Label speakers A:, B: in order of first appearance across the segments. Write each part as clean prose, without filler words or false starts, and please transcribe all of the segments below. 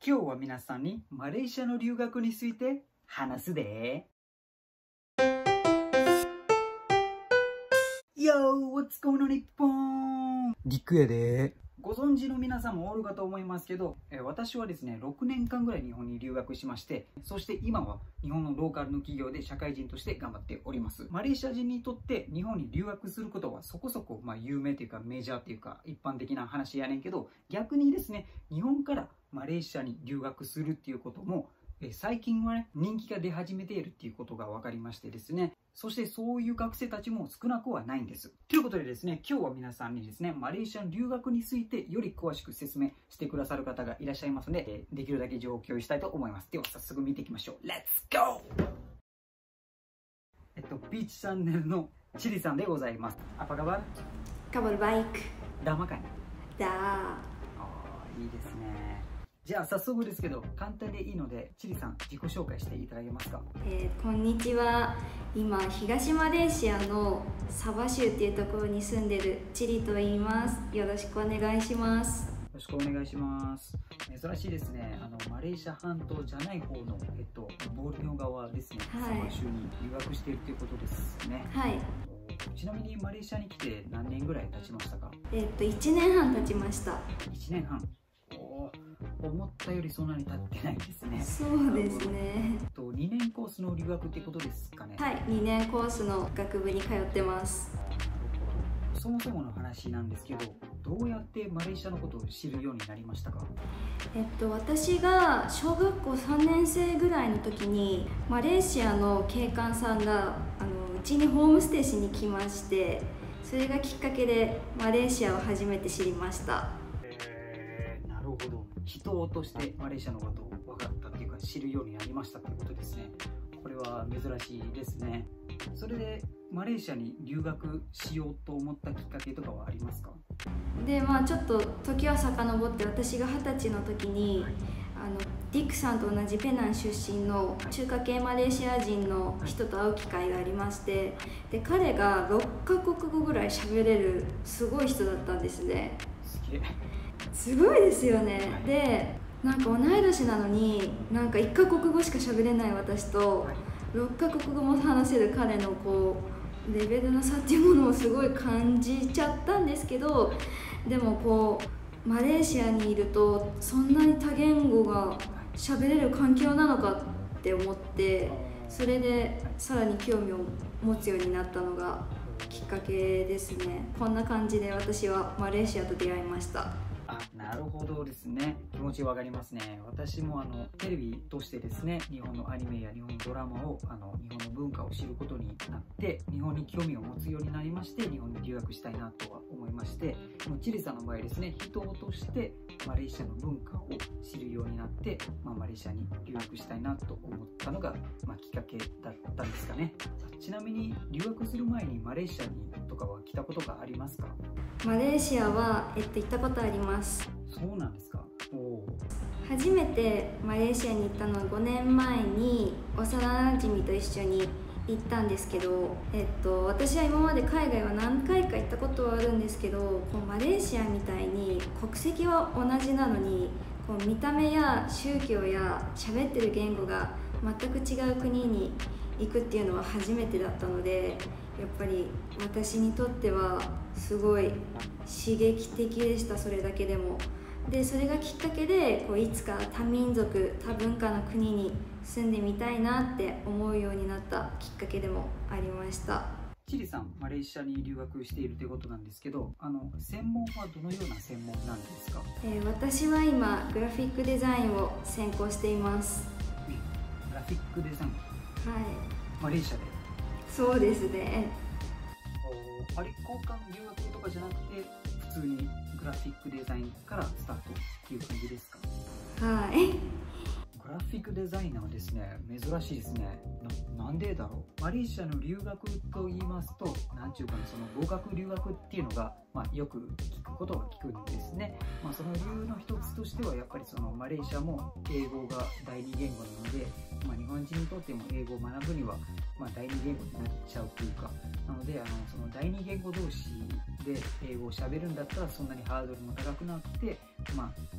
A: 今日は皆さんにマレーシアの留学について話すで。Yo! What's going on, 日本？リクやで。ご存知の皆さんもおるかと思いますけど、私はですね、6年間ぐらい日本に留学しまして、そして今は日本のローカルの企業で社会人として頑張っております。マレーシア人にとって日本に留学することはそこそこ有名というかメジャーというか一般的な話やねんけど、逆にですね、日本からマレーシアに留学するっていうことも最近はね、人気が出始めているっていうことが分かりましてですね、そしてそういう学生たちも少なくはないんです。ということでですね、今日は皆さんにですね、マレーシアの留学についてより詳しく説明してくださる方がいらっしゃいますので、できるだけ情報を共有したいと思います。では早速見ていきましょう。Let's go! ビーチチャンネルのチリさんでございます。Apa kabar?
B: Kabar baik.
A: Dah makan?
B: Dah.
A: いいですね。じゃあ早速ですけど、簡単でいいので、チリさん自己紹介していただけますか？
B: こんにちは。今、東マレーシアのサバ州っていうところに住んでるチリと言います。よろしくお願いします。
A: よろしくお願いします。珍しいですね。マレーシア半島じゃない方の、ボルネオ側ですね、サバ州に留学しているということですね。
B: はい。
A: ちなみにマレーシアに来て何年ぐらい経ちましたか
B: ？1年半経ちました。
A: 1年半。思ったよりそんなに経ってないですね。
B: そうですね。
A: 2年コースの留学ってことですかね。
B: はい、2年コースの学部に通ってます。
A: そもそもの話なんですけど、どうやってマレーシアのことを知るようになりましたか？
B: 私が小学校3年生ぐらいの時にマレーシアの警官さんがうちにホームステイしに来まして、それがきっかけでマレーシアを初めて知りました。
A: なるほど。人としてマレーシアのことを分かったっていうか知るようになりましたっていうことですね。これは珍しいですね。それでマレーシアに留学しようと思ったきっかけとかはありますか？
B: でちょっと時は遡って、私が20歳の時にディックさんと同じペナン出身の中華系マレーシア人の人と会う機会がありまして、で彼が6カ国語ぐらい喋れるすごい人だったんですね。すごいですよね。でなんか同い年なのになんか1カ国語しか喋れない私と6カ国語も話せる彼のレベルの差っていうものをすごい感じちゃったんですけど、でもマレーシアにいるとそんなに多言語が喋れる環境なのかって思って、それでさらに興味を持つようになったのがきっかけですね。こんな感じで私はマレーシアと出会いました。
A: なるほどですね。気持ちわかりますね。私もテレビとしてですね、日本のアニメや日本のドラマを日本の文化を知ることになって、日本に興味を持つようになりまして、日本に留学したいなとは思いまして、チリさんの場合ですね、人としてマレーシアの文化を知るようになって、マレーシアに留学したいなと思ったのが、きっかけだったんですかね。ちなみに留学する前にマレーシアにとかは来たことがありますか？
B: マレーシアは、行ったことあります。
A: そうなんですか。
B: 初めてマレーシアに行ったのは5年前に幼なじみと一緒に行ったんですけど、私は今まで海外は何回か行ったことはあるんですけど、マレーシアみたいに国籍は同じなのに見た目や宗教や喋ってる言語が全く違う国に行くっていうのは初めてだったので、やっぱり私にとってはすごい刺激的でした。それだけでも。でそれがきっかけでいつか多民族多文化の国に住んでみたいなって思うようになったきっかけでもありました。
A: チリさん、マレーシアに留学しているということなんですけど、専門はどのような専門なんですか？
B: 私は今グラフィックデザインを専攻しています。
A: グラフィックデザイン。
B: はい。
A: マレーシアで。そう
B: ですね。
A: 交換留学とかじゃなくて普通にグラフィックデザインからスタートっていう感じですか？
B: はい。
A: グラフィックデザイナーですね。珍しいですね。なんでだろう。マレーシアの留学と言いますと、なんちゅうかな、その語学留学っていうのが、よく聞くことが聞くんですね。その理由の一つとしては、やっぱりそのマレーシアも英語が第二言語なので、日本人にとっても英語を学ぶには、第二言語になっちゃうというか、なのでその第二言語同士で英語を喋るんだったらそんなにハードルも高くなくて、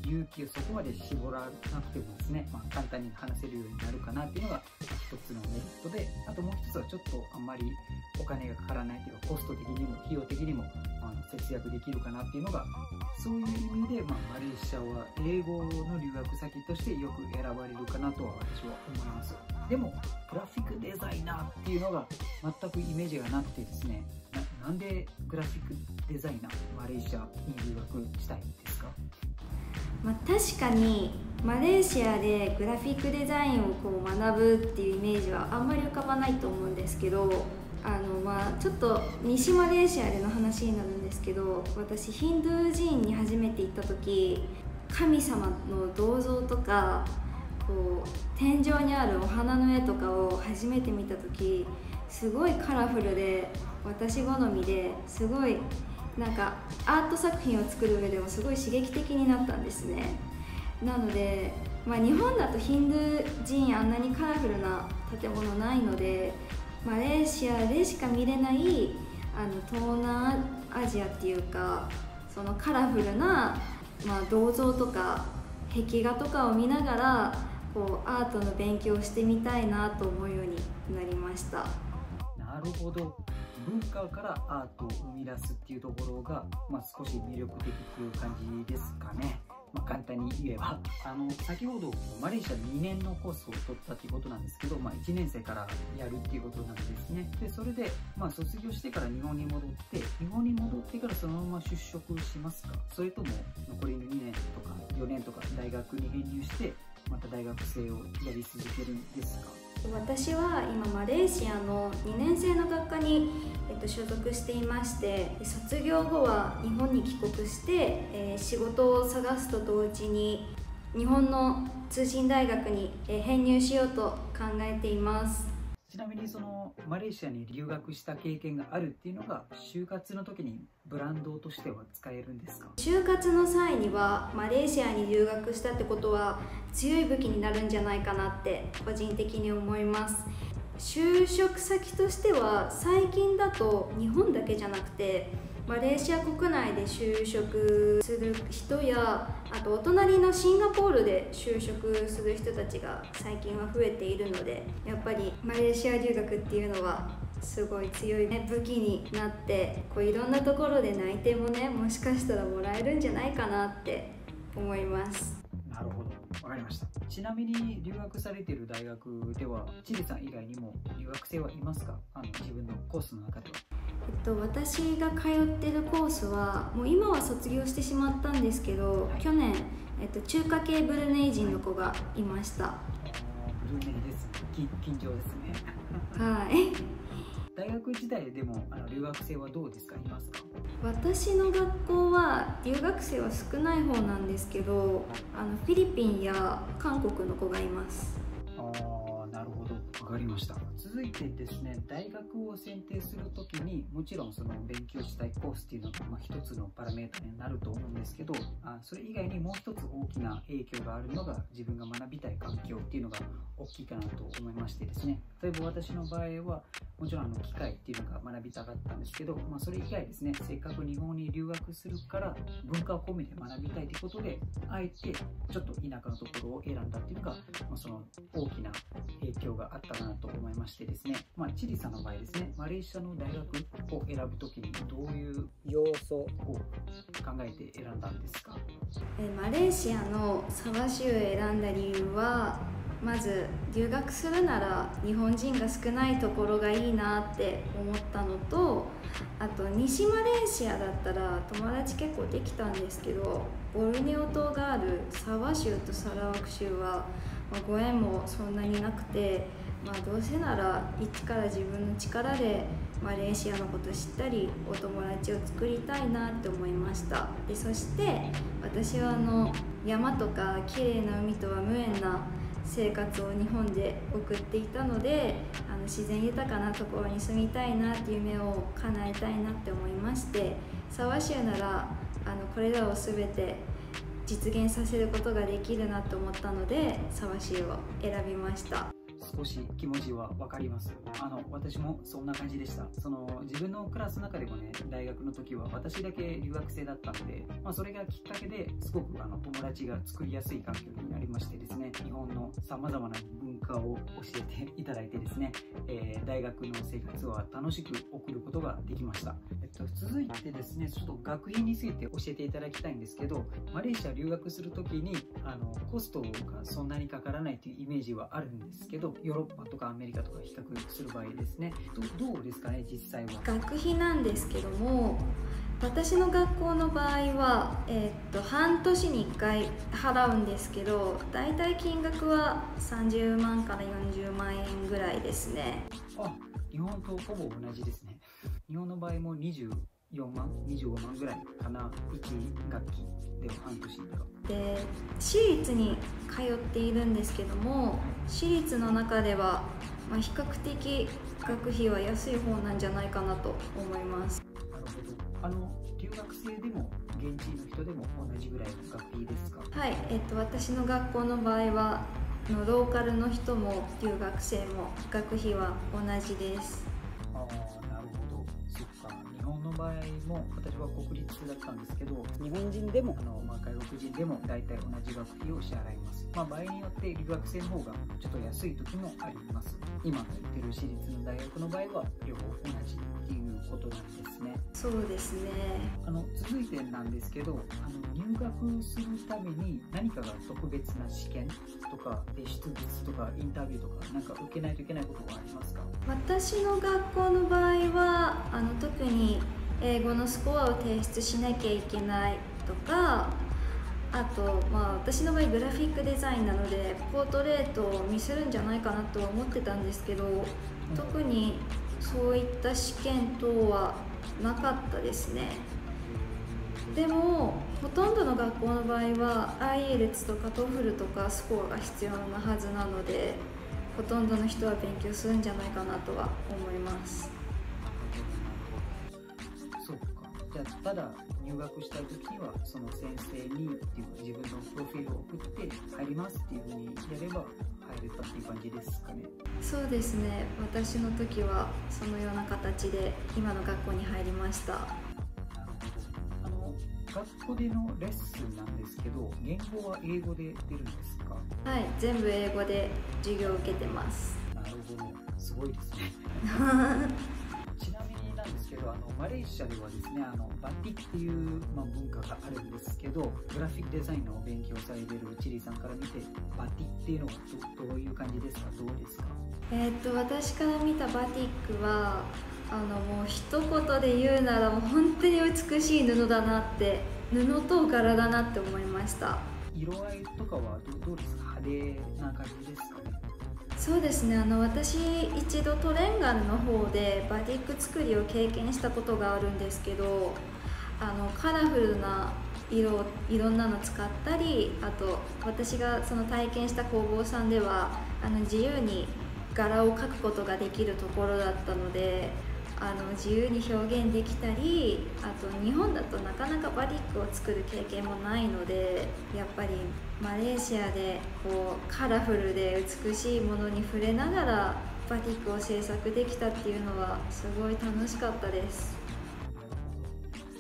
A: 勇気をそこまで絞らなくてもですね、簡単に話せるようになるかなっていうのが一つのメリットで、あともう一つはちょっとあんまりお金がかからないというか、コスト的にも費用的にも節約できるかなっていうのが、そういう意味で、マレーシアは英語の留学先としてよく選ばれるかなとは私は思います。でもグラフィックデザイナーっていうのが全くイメージがなくてですね、なんでグラフィックデザイナーマレーシアに留学したいんですか？
B: 確かにマレーシアでグラフィックデザインを学ぶっていうイメージはあんまり浮かばないと思うんですけど、ちょっと西マレーシアでの話になるんですけど、私ヒンドゥー寺院に初めて行った時、神様の銅像とか天井にあるお花の絵とかを初めて見た時、すごいカラフルで私好みで、すごいアート作品を作る上でもすごい刺激的になったんですね。なので、日本だとヒンドゥー寺院あんなにカラフルな建物ないので、マレーシアでしか見れない東南アジアっていうか、そのカラフルな、銅像とか壁画とかを見ながらアートの勉強をしてみたいなと思うようになりました。
A: なるほど。文化からアートを生み出すっていうところが、少し魅力的っていう感じですかね。簡単に言えば先ほどマレーシア2年のコースを取ったっていうことなんですけど、1年生からやるっていうことなんですね。でそれで、卒業してから日本に戻ってからそのまま出職しますか？それとも残りの2年とか4年とか大学に編入してまた大学生をやり続けるんですか？
B: 私は今マレーシアの2年生の学科に、所属していまして、卒業後は日本に帰国して、仕事を探すと同時に日本の通信大学に編入しようと考えています。
A: ちなみにそのマレーシアに留学した経験があるっていうのが就活の時にブランドとしては使えるんですか？
B: 就活の際にはマレーシアに留学したってことは強い武器になるんじゃないかなって個人的に思います。就職先としては最近だと日本だけじゃなくてマレーシア国内で就職する人や、あとお隣のシンガポールで就職する人たちが最近は増えているので、やっぱりマレーシア留学っていうのはすごい強い武器になって、いろんなところで内定もね、もしかしたらもらえるんじゃないかなって思います。
A: なるほど、わかりました。ちなみに留学されている大学ではチリさん以外にも留学生はいますか？自分のコースの中では。
B: 私が通ってるコースはもう今は卒業してしまったんですけど、去年、中華系ブルネイ人の子がいました。
A: ブルネイです。緊張ですね。
B: はい。
A: 大学時代でも留学生はどうですか？いますか？
B: 私の学校は留学生は少ない方なんですけど、フィリピンや韓国の子がいます。
A: なるほど、わかりました。続いてですね、大学を選定するときにもちろんその勉強したいコースっていうのが一つのパラメータになると思うんですけど、それ以外にもう一つ大きな影響があるのが自分が学びたい環境っていうのが大きいかなと思いましてですね、例えば私の場合はもちろん機械っていうのが学びたかったんですけど、それ以外ですね、せっかく日本に留学するから文化を込めて学びたいということで、あえてちょっと田舎のところを選んだっていうのが、その大きな影響があったかなと思いましてですね、チリさんの場合ですね、マレーシアの大学を選ぶときにどういう要素を考えて選んだんですか？
B: マレーシアのサバ州を選んだ理由は、まず留学するなら日本人が少ないところがいいなって思ったのと、あと西マレーシアだったら友達結構できたんですけど、ボルネオ島があるサバ州とサラワク州はご縁もそんなになくて、どうせなら一から自分の力でマレーシアのこと知ったりお友達を作りたいなって思いました。でそして私は山とか綺麗な海とは無縁な生活を日本で送っていたので、自然豊かなところに住みたいなっていう夢を叶えたいなって思いまして、サワ州ならこれらを全て実現させることができるなと思ったのでサワ州を選びました。
A: 少し気持ちは分かります。私もそんな感じでした。自分のクラスの中でもね、大学の時は私だけ留学生だったんで、それがきっかけですごく友達が作りやすい環境になりましてですね、日本の様々な文化を教えていただいてですね、大学の生活は楽しく送ることができました。続いてですね、ちょっと学費について教えていただきたいんですけど、マレーシア留学する時にコストがそんなにかからないというイメージはあるんですけど、ヨーロッパとかアメリカとか比較する場合ですね、どうですかね、実際は。
B: 学費なんですけども、私の学校の場合は、半年に1回払うんですけど、だいたい金額は30万から40万円ぐらいですね。
A: 日本とほぼ同じですね。日本の場合も24万、25万ぐらいかな、1学期では半年とか。
B: で、私立に通っているんですけども、私立の中では、比較的学費は安い方なんじゃないかなと思います。
A: なるほど。留学生でも現地の人でも同じぐらいの学費ですか？
B: はい、私の学校の場合はローカルの人も留学生も学費は同じです。
A: なるほど。そっか。日本の場合も私は国立だったんですけど、日本人でも外国人でも大体同じ学費を支払います。場合によって留学生の方がちょっと安い時もあります。今言ってる私立の大学の場合は両方同じっていうことなんですね。
B: そうですね。
A: 続いてなんですけど、入学するために何かが特別な試験とか提出物とかインタビューとかなんか受けないといけないことはありますか？
B: 私の学校の場合は特に英語のスコアを提出しなきゃいけないとか、あと、私の場合グラフィックデザインなのでポートレートを見せるんじゃないかなとは思ってたんですけど、特にそういった試験等はなかったですね。でもほとんどの学校の場合は IELTS とか TOEFL とかスコアが必要なはずなので、ほとんどの人は勉強するんじゃないかなとは思います。
A: そうか。じゃあただ入学したい時にはその先生にっていうか自分のプロフィールを送って入りますっていう風にやれば入れたっていう感じですかね。
B: そうですね。私の時はそのような形で今の学校に入りました。
A: 学校でのレッスンなんですけど、言語は英語で出るんですか？
B: はい、全部英語で授業を受けてます。
A: なるほど、すごいですね。ちなみになんですけど、マレーシアではですね、バティックっていう、文化があるんですけど、グラフィックデザインの勉強されているチリさんから見て、バティックっていうのはどういう感じですか？どうですか？
B: 私から見たバティックはもう一言で言うならもう本当に美しい布だなって、布と柄だなって思いました。
A: 色合いとかはどうですか？派手な感じですかね？
B: そうですね。私一度トレンガルの方でバティック作りを経験したことがあるんですけど、カラフルな色いろんなの使ったり、あと私がその体験した工房さんでは自由に柄を描くことができるところだったので、自由に表現できたり、あと日本だとなかなかバティックを作る経験もないので、やっぱりマレーシアでカラフルで美しいものに触れながらバティックを制作できたっていうのはすごい楽しかったです。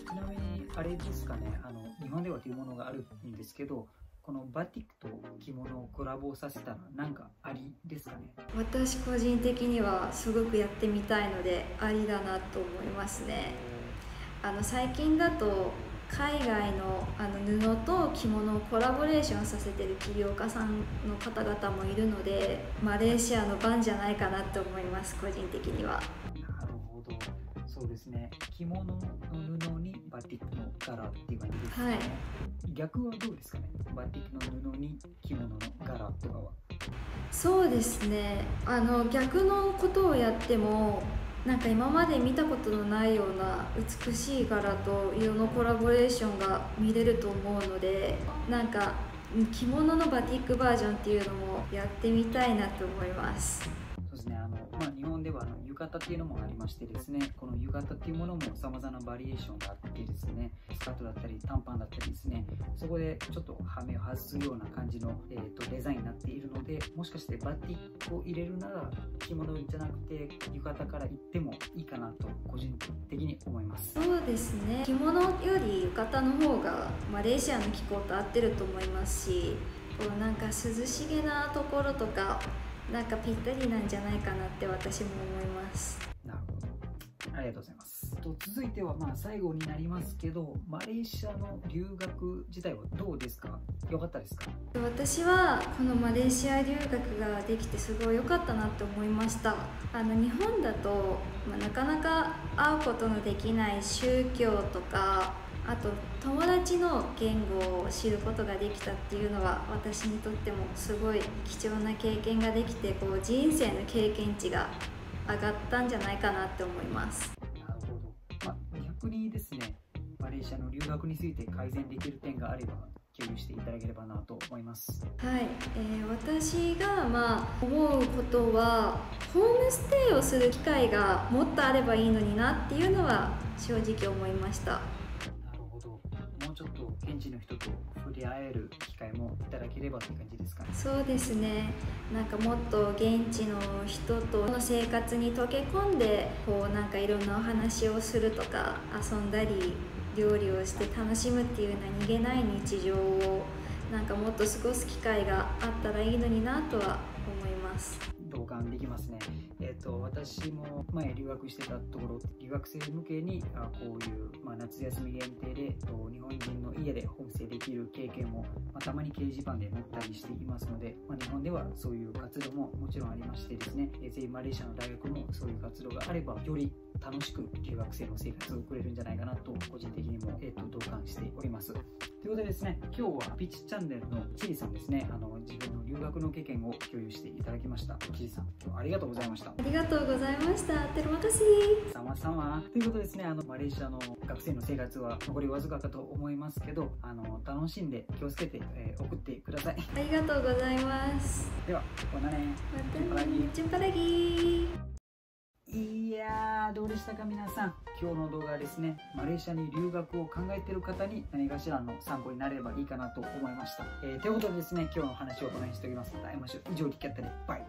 A: ちなみにあれですかね、日本ではというものがあるんですけど、このバティックと着物をコラボさせたらなんかありですかね？
B: 私個人的にはすごくやってみたいのでありだなと思いますね。最近だと海外の布と着物をコラボレーションさせてる起業家さんの方々もいるので、マレーシアの番じゃないかなと思います、個人的には。
A: なるほど、そうですね。着物の布にバティックの柄っていう感じですね。はい。逆はどうですかね？バティックの布に着物の柄とかは。
B: そうですね。逆のことをやってもなんか今まで見たことのないような美しい柄と色のコラボレーションが見れると思うので、なんか着物のバティックバージョンっていうのもやってみたいなと思います。
A: そそうですね、日本では浴衣っていうのもありましてですね、この浴衣っていうものも様々なバリエーションがあってですね、スカートだったり短パンだったりですね、そこでちょっと羽目を外すような感じの、デザインになっているので、もしかしてバティックを入れるなら着物じゃなくて浴衣から行ってもいいかなと個人的に思います。
B: そうですね、着物より浴衣の方がマレーシアの気候と合ってると思いますし、こうなんか涼しげなところとかなんかぴったりなんじゃないかなって私も思います。
A: なるほど、ありがとうございます。続いては最後になりますけど、マレーシアの留学自体はどうですか？良かったですか？
B: 私はこのマレーシア留学ができてすごい良かったなって思いました。日本だと、なかなか会うことのできない宗教とか、あと友達の言語を知ることができたっていうのは私にとってもすごい貴重な経験ができて、こう人生の経験値が上がったんじゃないかなって思います。
A: なるほど、逆にですね、マレーシアの留学について改善できる点があれば共有していただければなと思います。
B: はい、私が思うことは、ホームステイをする機会がもっとあればいいのになっていうのは正直思いました。
A: なるほど、もうちょっと現地の人と触れ合える機会もいただければという感じですかね。
B: そうですね、なんかもっと現地の人との生活に溶け込んで、こうなんかいろんなお話をするとか、遊んだり料理をして楽しむっていう何気ない日常をなんかもっと過ごす機会があったらいいのになとは思います。
A: 同感できますね。私も前留学してたところ、留学生向けにこういう、夏休み限定で日本人の家でホームステイできる経験も、たまに掲示板で載ったりしていますので、日本ではそういう活動ももちろんありましてですね、ぜひマレーシアの大学もそういう活動があればより楽しく留学生の生活を送れるんじゃないかなと個人的にも、同感しております。ということでですね、今日はピッチチャンネルのチリさんですね、自分の留学の経験を共有していただきました。チリさん、今日はありがとうございました。
B: ありがとうございました。Terima kasih。
A: さまさま。ということですね、マレーシアの学生の生活は残りわずかかと思いますけど、楽しんで気をつけて、送ってください。
B: ありがとうございます。
A: では、こんなね。
B: またね。Jumpa lagi。
A: いやー、どうでしたか皆さん。今日の動画はですね、マレーシアに留学を考えている方に何かしらの参考になればいいかなと思いました。ということでですね、今日の話をこの辺にしておきます。また会いましょう。以上、リキャッタでバイ。